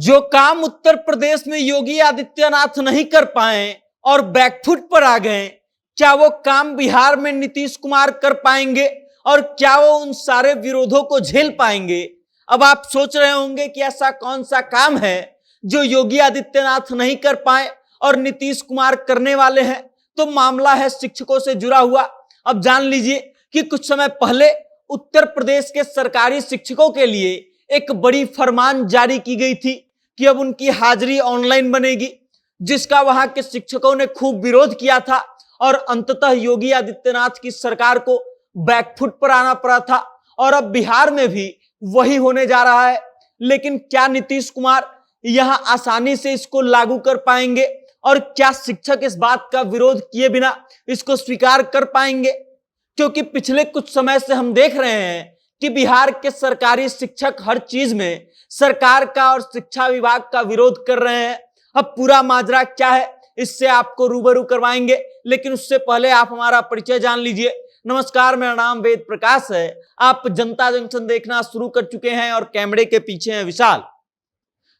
जो काम उत्तर प्रदेश में योगी आदित्यनाथ नहीं कर पाए और बैकफुट पर आ गए, क्या वो काम बिहार में नीतीश कुमार कर पाएंगे और क्या वो उन सारे विरोधों को झेल पाएंगे? अब आप सोच रहे होंगे कि ऐसा कौन सा काम है जो योगी आदित्यनाथ नहीं कर पाए और नीतीश कुमार करने वाले हैं। तो मामला है शिक्षकों से जुड़ा हुआ। अब जान लीजिए कि कुछ समय पहले उत्तर प्रदेश के सरकारी शिक्षकों के लिए एक बड़ी फरमान जारी की गई थी कि अब उनकी हाजिरी ऑनलाइन बनेगी, जिसका वहां के शिक्षकों ने खूब विरोध किया था और अंततः योगी आदित्यनाथ की सरकार को बैकफुट पर आना पड़ा था और अब बिहार में भी वही होने जा रहा है। लेकिन क्या नीतीश कुमार यहां आसानी से इसको लागू कर पाएंगे और क्या शिक्षक इस बात का विरोध किए बिना इसको स्वीकार कर पाएंगे? क्योंकि पिछले कुछ समय से हम देख रहे हैं कि बिहार के सरकारी शिक्षक हर चीज में सरकार का और शिक्षा विभाग का विरोध कर रहे हैं। अब पूरा माजरा क्या है, इससे आपको रूबरू करवाएंगे, लेकिन उससे पहले आप हमारा परिचय जान लीजिए। नमस्कार, मेरा नाम वेद प्रकाश है। आप जनता जंक्शन देखना शुरू कर चुके हैं और कैमरे के पीछे हैं विशाल।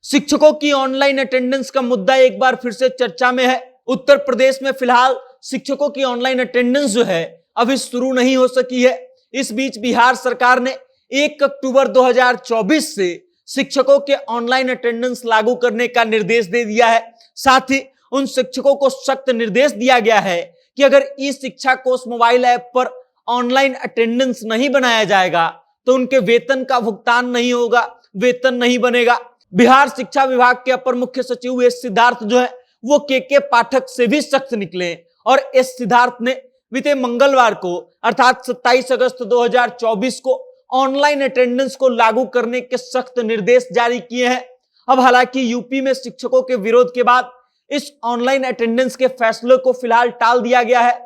शिक्षकों की ऑनलाइन अटेंडेंस का मुद्दा एक बार फिर से चर्चा में है। उत्तर प्रदेश में फिलहाल शिक्षकों की ऑनलाइन अटेंडेंस जो है अभी शुरू नहीं हो सकी है। इस बीच बिहार सरकार ने 1 अक्टूबर 2024 से शिक्षकों के ऑनलाइन अटेंडेंस लागू करने का निर्देश दे दिया है। साथ ही उन शिक्षकों को सख्त निर्देश दिया गया है कि अगर ई शिक्षा कोष मोबाइल ऐप पर ऑनलाइन अटेंडेंस नहीं बनाया जाएगा तो उनके वेतन का भुगतान नहीं होगा, वेतन नहीं बनेगा। बिहार शिक्षा विभाग के अपर मुख्य सचिव एस सिद्धार्थ जो है वो के पाठक से भी सख्त निकले और एस सिद्धार्थ ने बीते मंगलवार को अर्थात 27 अगस्त 2024 को ऑनलाइन अटेंडेंस को लागू करने के सख्त निर्देश जारी किए हैं। अब हालांकि यूपी में शिक्षकों के विरोध के बाद इस ऑनलाइन अटेंडेंस के फैसले को फिलहाल टाल दिया गया है।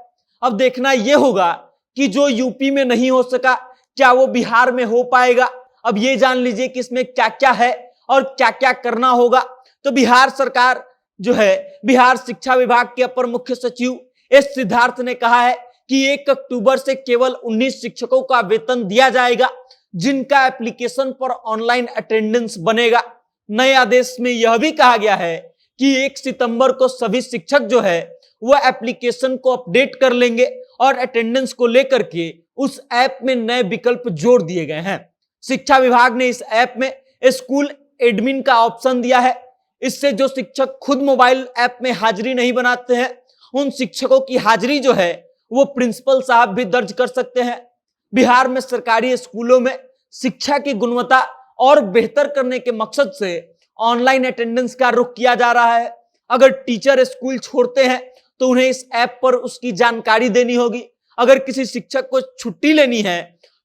अब देखना यह होगा कि जो यूपी में नहीं हो सका क्या वो बिहार में हो पाएगा। अब ये जान लीजिए कि इसमें क्या क्या है और क्या क्या करना होगा। तो बिहार सरकार जो है, बिहार शिक्षा विभाग के अपर मुख्य सचिव एस सिद्धार्थ ने कहा है कि 1 अक्टूबर से केवल 19 शिक्षकों का वेतन दिया जाएगा जिनका एप्लीकेशन पर ऑनलाइन अटेंडेंस बनेगा। नए आदेश में यह भी कहा गया है कि 1 सितंबर को सभी शिक्षक जो है वो एप्लीकेशन को अपडेट कर लेंगे और अटेंडेंस को लेकर के उस ऐप में नए विकल्प जोड़ दिए गए हैं। शिक्षा विभाग ने इस ऐप में स्कूल एडमिन का ऑप्शन दिया है। इससे जो शिक्षक खुद मोबाइल ऐप में हाजिरी नहीं बनाते हैं उन शिक्षकों की हाजिरी जो है वो प्रिंसिपल साहब भी दर्ज कर सकते हैं। बिहार में सरकारी स्कूलों में शिक्षा की गुणवत्ता और बेहतर करने के मकसद से ऑनलाइन अटेंडेंस का रुख किया जा रहा है। अगर टीचर स्कूल छोड़ते हैं तो उन्हें इस ऐप पर उसकी जानकारी देनी होगी। अगर किसी शिक्षक को छुट्टी लेनी है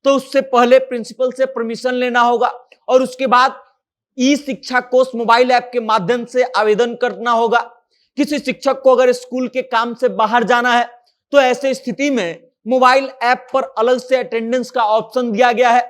तो उससे पहले प्रिंसिपल से परमिशन लेना होगा और उसके बाद ई शिक्षा कोष मोबाइल ऐप के माध्यम से आवेदन करना होगा। किसी शिक्षक को अगर स्कूल के काम से बाहर जाना है तो ऐसे स्थिति में मोबाइल ऐप पर अलग से अटेंडेंस का ऑप्शन दिया गया है।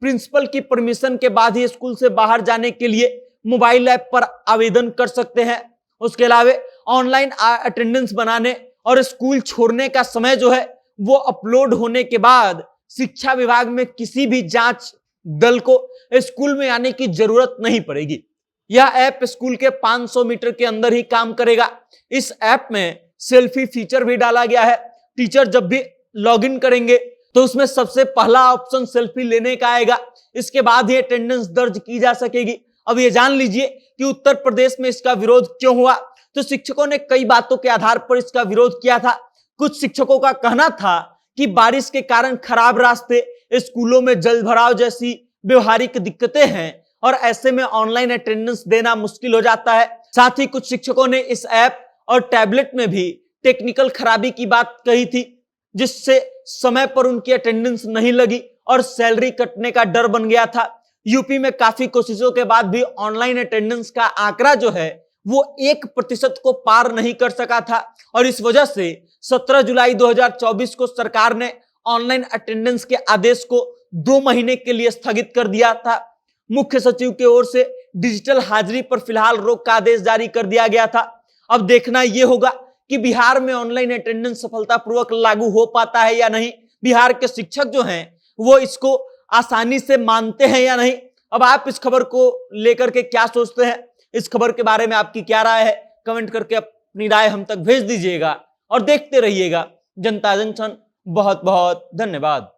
प्रिंसिपल की परमिशन के बाद ही स्कूल से बाहर जाने के लिए मोबाइल ऐप पर आवेदन कर सकते हैं। उसके अलावा ऑनलाइन अटेंडेंस बनाने और स्कूल छोड़ने का समय जो है वो अपलोड होने के बाद शिक्षा विभाग में किसी भी जांच दल को स्कूल में आने की जरूरत नहीं पड़ेगी। यह ऐप स्कूल के 500 मीटर के अंदर ही काम करेगा। इस ऐप में सेल्फी फीचर भी डाला गया है। टीचर जब भी लॉगिन करेंगे तो उसमें सबसे पहला ऑप्शन सेल्फी लेने का आएगा। इसके बाद ही अटेंडेंस दर्ज की जा सकेगी। अब ये जान लीजिए कि उत्तर प्रदेश में इसका विरोध क्यों हुआ। तो शिक्षकों ने कई बातों के आधार पर इसका विरोध किया था। कुछ शिक्षकों का कहना था कि बारिश के कारण खराब रास्ते, स्कूलों में जल भराव जैसी व्यवहारिक दिक्कतें हैं और ऐसे में ऑनलाइन अटेंडेंस देना मुश्किल हो जाता है। साथ ही कुछ शिक्षकों ने इस ऐप और टैबलेट में भी टेक्निकल खराबी की बात कही थी, जिससे समय पर उनकी अटेंडेंस नहीं लगी और सैलरी कटने का डर बन गया था। यूपी में काफी कोशिशों के बाद भी ऑनलाइन अटेंडेंस का आंकड़ा जो है वो 1% को पार नहीं कर सका था और इस वजह से 17 जुलाई 2024 को सरकार ने ऑनलाइन अटेंडेंस के आदेश को 2 महीने के लिए स्थगित कर दिया था। मुख्य सचिव की ओर से डिजिटल हाजिरी पर फिलहाल रोक का आदेश जारी कर दिया गया था। अब देखना यह होगा कि बिहार में ऑनलाइन अटेंडेंस सफलतापूर्वक लागू हो पाता है या नहीं। बिहार के शिक्षक जो हैं वो इसको आसानी से मानते हैं या नहीं। अब आप इस खबर को लेकर के क्या सोचते हैं इस खबर के बारे में आपकी क्या राय है, कमेंट करके अपनी राय हम तक भेज दीजिएगा और देखते रहिएगा जनता जंक्शन। बहुत बहुत धन्यवाद।